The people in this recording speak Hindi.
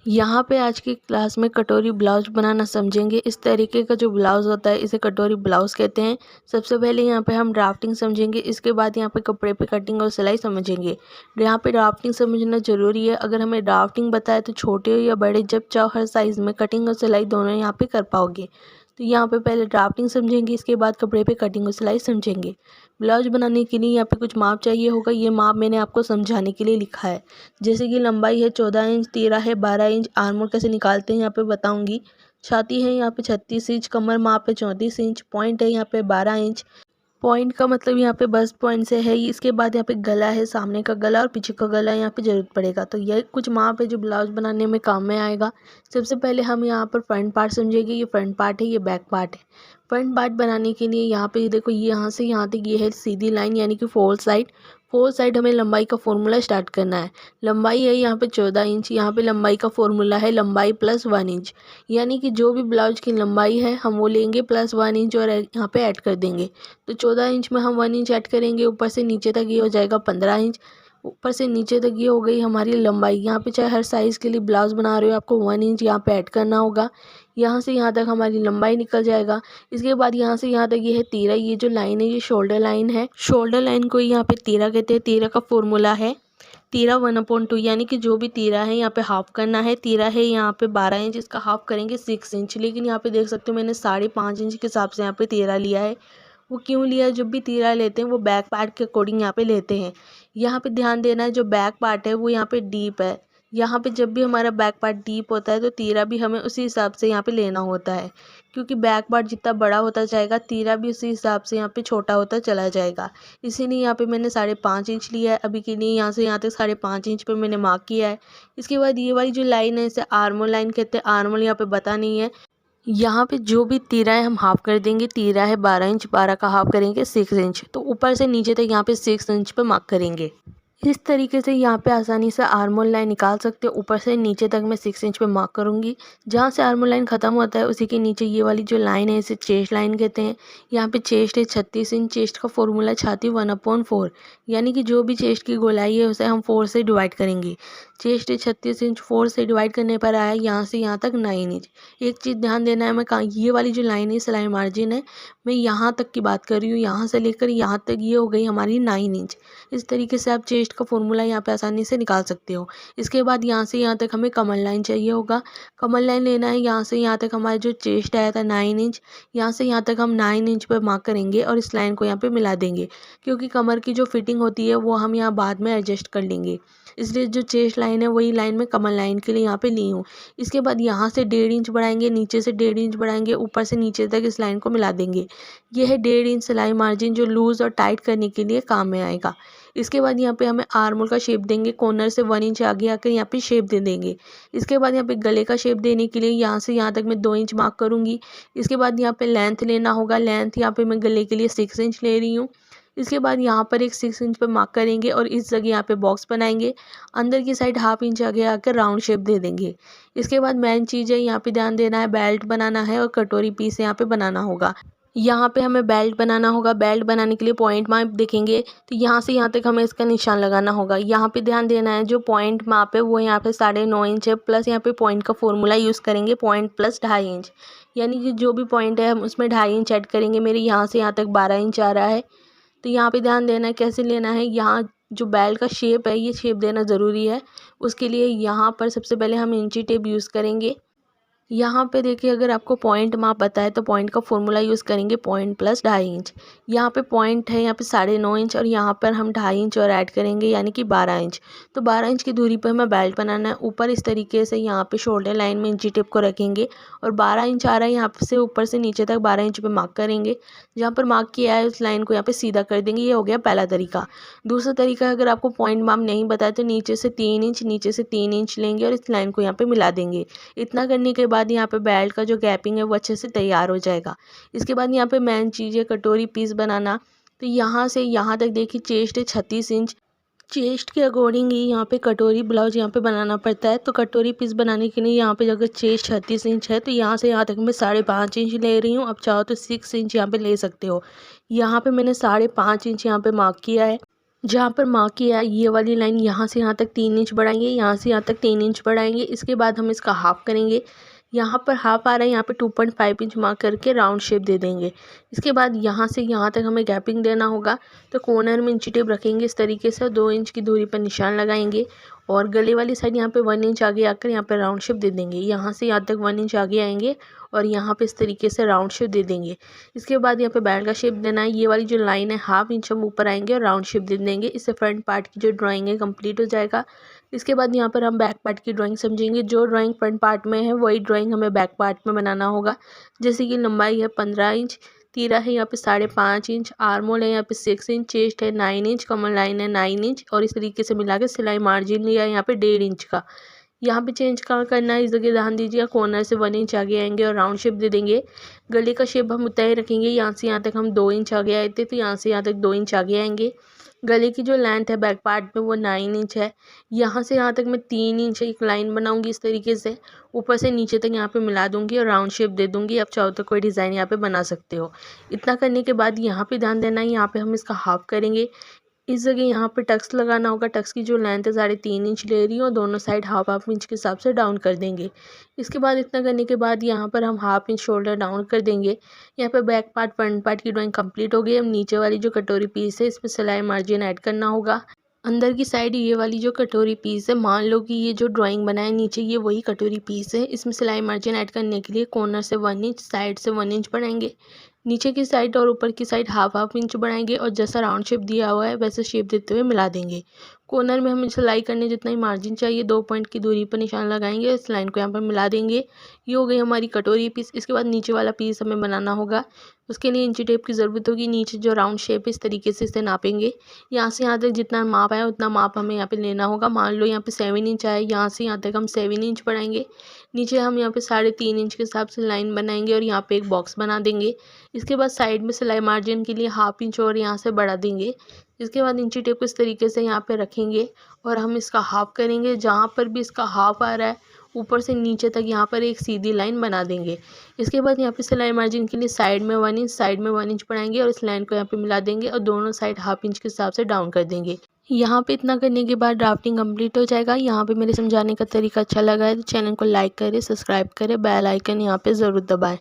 यहाँ पे आज की क्लास में कटोरी ब्लाउज बनाना समझेंगे। इस तरीके का जो ब्लाउज होता है इसे कटोरी ब्लाउज कहते हैं। सबसे पहले यहाँ पे हम ड्राफ्टिंग समझेंगे, इसके बाद यहाँ पे कपड़े पे कटिंग और सिलाई समझेंगे। यहाँ पे ड्राफ्टिंग समझना ज़रूरी है। अगर हमें ड्राफ्टिंग बताए तो छोटे हो या बड़े जब चाहो हर साइज़ में कटिंग और सिलाई दोनों यहाँ पे कर पाओगे। तो यहाँ पे पहले ड्राफ्टिंग समझेंगे, इसके बाद कपड़े पे कटिंग और सिलाई समझेंगे। ब्लाउज बनाने के लिए यहाँ पे कुछ माप चाहिए होगा, ये माप मैंने आपको समझाने के लिए लिखा है। जैसे कि लंबाई है 14 इंच, तीरा है 12 इंच। आर्म होल कैसे निकालते हैं यहाँ पे बताऊंगी। छाती है यहाँ पे 36 इंच, कमर माप है 34 इंच, पॉइंट है यहाँ पे 12 इंच। पॉइंट का मतलब यहाँ पे बस पॉइंट से है। इसके बाद यहाँ पे गला है, सामने का गला और पीछे का गला यहाँ पे ज़रूरत पड़ेगा। तो यह कुछ माप है जो ब्लाउज बनाने में काम में आएगा। सबसे पहले हम यहाँ पर फ्रंट पार्ट समझेंगे। ये फ्रंट पार्ट है, ये बैक पार्ट है। फ्रंट पार्ट बनाने के लिए यहाँ पे देखो, ये यहाँ से यहाँ तक ये है सीधी लाइन यानी कि फोर साइड। फोर साइड हमें लंबाई का फॉर्मूला स्टार्ट करना है। लंबाई है यहाँ पे 14 इंच। यहाँ पे लंबाई का फॉर्मूला है लंबाई प्लस 1 इंच, यानी कि जो भी ब्लाउज की लंबाई है हम वो लेंगे प्लस 1 इंच और यहाँ पे ऐड कर देंगे। तो 14 इंच में हम 1 इंच ऐड करेंगे, ऊपर से नीचे तक ये हो जाएगा 15 इंच। ऊपर से नीचे तक ये हो गई हमारी लंबाई। यहाँ पे चाहे हर साइज़ के लिए ब्लाउज बना रहे हो आपको 1 इंच यहाँ पे ऐड करना होगा। यहाँ से यहाँ तक हमारी लंबाई निकल जाएगा। इसके बाद यहाँ से यहाँ तक ये है तीरा। ये जो लाइन है ये शोल्डर लाइन है। शोल्डर लाइन को यहाँ पे तीरा कहते हैं। तीरा का फॉर्मूला है तीरा 1/2, यानी कि जो भी तीरा है यहाँ पे हाफ करना है। तीरा है यहाँ पे 12 इंच, इसका हाफ करेंगे 6 इंच। लेकिन यहाँ पे देख सकते हो मैंने 5.5 इंच के हिसाब से यहाँ पे तीरा लिया है। वो क्यों लिया है? जब भी तीरा लेते हैं वो बैक पार्ट के अकॉर्डिंग यहाँ पे लेते हैं। यहाँ पे ध्यान देना है, जो बैक पार्ट है वो यहाँ पे डीप है। यहाँ पे जब भी हमारा बैक पार्ट डीप होता है तो तीरा भी हमें उसी हिसाब से यहाँ पे लेना होता है, क्योंकि बैक पार्ट जितना बड़ा होता जाएगा तीरा भी उसी हिसाब से यहाँ पे छोटा होता चला जाएगा। इसीलिए यहाँ पे मैंने 5.5 इंच लिया है अभी के लिए। यहाँ से यहाँ तक 5.5 इंच पे मैंने मार्क किया है। इसके बाद ये वाली जो लाइन है इसे आर्मोल लाइन कहते हैं। आर्मोल यहाँ पे बता नहीं है। यहाँ पे जो भी तीरा है हम हाफ कर देंगे। तीरा है 12 इंच, 12 का हाफ करेंगे 6 इंच। तो ऊपर से नीचे तक यहाँ पे 6 इंच पे मार्क करेंगे। इस तरीके से यहाँ पे आसानी से आर्मोल लाइन निकाल सकते हो। ऊपर से नीचे तक मैं 6 इंच पे मार्क करूँगी। जहाँ से आर्मोल लाइन ख़त्म होता है उसी के नीचे ये वाली जो लाइन है इसे चेस्ट लाइन कहते हैं। यहाँ पे चेस्ट है 36 इंच। चेस्ट का फॉर्मूला छाती 1/4, यानी कि जो भी चेस्ट की गोलाई है उसे हम 4 से डिवाइड करेंगे। चेस्ट है 36 इंच, 4 से डिवाइड करने पर आया यहाँ से यहाँ तक 9 इंच। एक चीज़ ध्यान देना है, मैं कहाँ ये वाली जो लाइन है सिलाई मार्जिन है, मैं यहाँ तक की बात कर रही हूँ। यहाँ से लेकर यहाँ तक ये हो गई हमारी 9 इंच। इस तरीके से आप चेस्ट का फॉर्मूला यहाँ पे आसानी से निकाल सकते हो। इसके बाद यहाँ से यहाँ तक हमें कमर लाइन चाहिए होगा। कमर लाइन लेना है। यहाँ से यहाँ तक हमारा जो चेस्ट आया था 9 इंच, यहाँ से यहाँ तक हम 9 इंच पर मार्क करेंगे और इस लाइन को यहाँ पे मिला देंगे, क्योंकि कमर की जो फिटिंग होती है वो हम यहाँ बाद में एडजस्ट कर लेंगे। इसलिए जो चेस्ट लाइन है वही लाइन मैं कमर लाइन के लिए यहाँ पे ली हूँ। इसके बाद यहाँ से 1.5 इंच बढ़ाएंगे, नीचे से 1.5 इंच बढ़ाएंगे, ऊपर से नीचे तक इस लाइन को मिला देंगे। ये है 1.5 इंच सिलाई मार्जिन जो लूज़ और टाइट करने के लिए काम में आएगा। इसके बाद यहाँ पे हमें आर्मोल का शेप देंगे। कॉर्नर से 1 इंच आगे आकर यहाँ पे शेप दे देंगे। इसके बाद यहाँ पे गले का शेप देने के लिए यहाँ से यहाँ तक मैं 2 इंच मार्क करूँगी। इसके बाद यहाँ पे लेंथ लेना होगा। लेंथ यहाँ पे मैं गले के लिए 6 इंच ले रही हूँ। इसके बाद यहाँ पर एक 6 इंच पे मार्क करेंगे और इस जगह यहाँ पे बॉक्स बनाएंगे। अंदर की साइड 1/2 इंच आगे आकर राउंड शेप दे देंगे। इसके बाद मेन चीज़ है, यहाँ पे ध्यान देना है, बेल्ट बनाना है और कटोरी पीस यहाँ पे बनाना होगा। यहाँ पे हमें बेल्ट बनाना होगा। बेल्ट बनाने के लिए पॉइंट माप देखेंगे तो यहाँ से यहाँ तक हमें इसका निशान लगाना होगा। यहाँ पे ध्यान देना है, जो पॉइंट माप है वो यहाँ पे 9.5 इंच है, प्लस यहाँ पे पॉइंट का फॉर्मूला यूज़ करेंगे पॉइंट प्लस 2.5 इंच, यानी कि जो भी पॉइंट है हम उसमें 2.5 इंच ऐड करेंगे। मेरे यहाँ से यहाँ तक 12 इंच आ रहा है। तो यहाँ पे ध्यान देना है कैसे लेना है। यहाँ जो बेल्ट का शेप है ये शेप देना ज़रूरी है। उसके लिए यहाँ पर सबसे पहले हम इंची टेप यूज़ करेंगे। यहाँ पे देखिए, अगर आपको पॉइंट माप बताए तो पॉइंट का फॉर्मूला यूज़ करेंगे पॉइंट प्लस 2.5 इंच। यहाँ पे पॉइंट है यहाँ पे 9.5 इंच और यहाँ पर हम 2.5 इंच और ऐड करेंगे, यानी कि 12 इंच। तो 12 इंच की दूरी पर हमें बेल्ट बनाना है। ऊपर इस तरीके से यहाँ पे शोल्डर लाइन में इंची टेप को रखेंगे और 12 इंच आ रहा है यहाँ से ऊपर से नीचे तक 12 इंच पे मार्क करेंगे। जहाँ पर मार्क किया है उस लाइन को यहाँ पे सीधा कर देंगे। ये हो गया पहला तरीका। दूसरा तरीका, अगर आपको पॉइंट माप नहीं बताए तो नीचे से 3 इंच, नीचे से 3 इंच लेंगे और इस लाइन को यहाँ पे मिला देंगे। इतना करने के बाद यहाँ पे बेल्ट का जो गैपिंग है वो अच्छे से तैयार हो जाएगा। इसके बाद यहाँ पे मेन चीज़ है कटोरी पीस बनाना। तो यहाँ से यहाँ तक देखिए चेस्ट है 36 इंच। चेस्ट के अकॉर्डिंग ही यहाँ पे कटोरी ब्लाउज यहाँ पे बनाना पड़ता है। तो कटोरी पीस बनाने के लिए यहाँ पे अगर चेस्ट 36 इंच है तो यहाँ से यहाँ तक मैं 5.5 इंच ले रही हूँ। अब चाहो तो 6 इंच यहाँ पे ले सकते हो। यहाँ पे मैंने 5.5 इंच यहाँ पे मार्क किया है। जहाँ पर मार्क किया ये वाली लाइन यहाँ से यहाँ तक 3 इंच बढ़ाएंगे, यहाँ से यहाँ तक 3 इंच बढ़ाएंगे। इसके बाद हम इसका हाफ करेंगे। यहाँ पर हाफ आ रहा है, यहाँ पे 2.5 इंच मार्क करके राउंड शेप दे देंगे। इसके बाद यहाँ से यहाँ तक हमें गैपिंग देना होगा, तो कॉर्नर में इंची टेप रखेंगे इस तरीके से, 2 इंच की दूरी पर निशान लगाएंगे और गले वाली साइड यहाँ पे 1 इंच आगे आकर यहाँ पे राउंड शेप दे देंगे। यहाँ से यहाँ तक 1 इंच आगे आएंगे और यहाँ पे इस तरीके से राउंड शेप दे देंगे। इसके बाद यहाँ पे बैल का शेप देना है। ये वाली जो लाइन है हाफ इंच हम ऊपर आएंगे और राउंड शेप दे देंगे। इससे फ्रंट पार्ट की जो ड्राइंग है कंप्लीट हो जाएगा। इसके बाद यहाँ पर हम बैक पार्ट की ड्राइंग समझेंगे। जो ड्राइंग फ्रंट पार्ट में है वही ड्राइंग हमें बैक पार्ट में बनाना होगा। जैसे कि लंबाई है 15 इंच, तीरा है यहाँ पे 5.5 इंच, आर्म होल है यहाँ पे 6 इंच, चेस्ट है 9 इंच, कमर लाइन है 9 इंच और इस तरीके से मिला के सिलाई मार्जिन लिया है यहाँ पे 1.5 इंच का। यहाँ पे चेंज कहाँ करना है इस जगह ध्यान दीजिएगा, कॉर्नर से 1 इंच आगे आएंगे और राउंड शेप दे देंगे। गले का शेप हम उतना ही रखेंगे। यहाँ से यहाँ तक हम 2 इंच आगे आए थे, तो यहाँ से यहाँ तक 2 इंच आगे आएंगे। गले की जो लेंथ है बैक पार्ट में वो 9 इंच है। यहाँ से यहाँ तक मैं 3 इंच एक लाइन बनाऊंगी इस तरीके से, ऊपर से नीचे तक यहाँ पे मिला दूंगी और राउंड शेप दे दूंगी। आप चाहो तो कोई डिज़ाइन यहाँ पे बना सकते हो। इतना करने के बाद यहाँ पे ध्यान देना है, यहाँ पे हम इसका हाफ करेंगे। इस जगह यहाँ पे टक्स लगाना होगा। टक्स की जो लेंथ है 3.5 इंच ले रही हूँ और दोनों साइड हाफ इंच के हिसाब से डाउन कर देंगे। इसके बाद इतना करने के बाद यहाँ पर हम हाफ इंच शोल्डर डाउन कर देंगे। यहाँ पे बैक पार्ट फ्रंट पार्ट की ड्राइंग कंप्लीट हो गई। हम नीचे वाली जो कटोरी पीस है इस पर सिलाई मार्जिन ऐड करना होगा। अंदर की साइड ये वाली जो कटोरी पीस है, मान लो कि ये जो ड्राइंग बनाए नीचे ये वही कटोरी पीस है। इसमें सिलाई मार्जिन ऐड करने के लिए कॉर्नर से 1 इंच, साइड से 1 इंच बढ़ाएंगे। नीचे की साइड और ऊपर की साइड हाफ इंच बढ़ाएंगे और जैसा राउंड शेप दिया हुआ है वैसे शेप देते हुए मिला देंगे। कॉर्नर में हमें सिलाई करने जितना ही मार्जिन चाहिए 2 पॉइंट की दूरी पर निशान लगाएंगे, इस लाइन को यहाँ पर मिला देंगे। ये हो गई हमारी कटोरी पीस। इसके बाद नीचे वाला पीस हमें बनाना होगा। उसके लिए इंची टेप की ज़रूरत होगी। नीचे जो राउंड शेप है इस तरीके से इसे नापेंगे। यहाँ से यहाँ तक जितना माप आया उतना माप हमें यहाँ पे लेना होगा। मान लो यहाँ पे 7 इंच आया, यहाँ से यहाँ तक हम 7 इंच बढ़ाएंगे। नीचे हम यहाँ पे 3.5 इंच के हिसाब से लाइन बनाएंगे और यहाँ पे एक बॉक्स बना देंगे। इसके बाद साइड में सिलाई मार्जिन के लिए हाफ इंच और यहाँ से बढ़ा देंगे। इसके बाद इंची टेप को इस तरीके से यहाँ पे रखेंगे और हम इसका हाफ करेंगे। जहाँ पर भी इसका हाफ आ रहा है ऊपर से नीचे तक यहाँ पर एक सीधी लाइन बना देंगे। इसके बाद यहाँ पे सिलाई मार्जिन के लिए साइड में 1 इंच, साइड में 1 इंच बढ़ाएंगे और इस लाइन को यहाँ पे मिला देंगे और दोनों साइड हाफ इंच के हिसाब से डाउन कर देंगे। यहाँ पे इतना करने के बाद ड्राफ्टिंग कंप्लीट हो जाएगा। यहाँ पे मेरे समझाने का तरीका अच्छा लगा है तो चैनल को लाइक करें, सब्सक्राइब करें, बेल आइकन यहाँ पे ज़रूर दबाएं।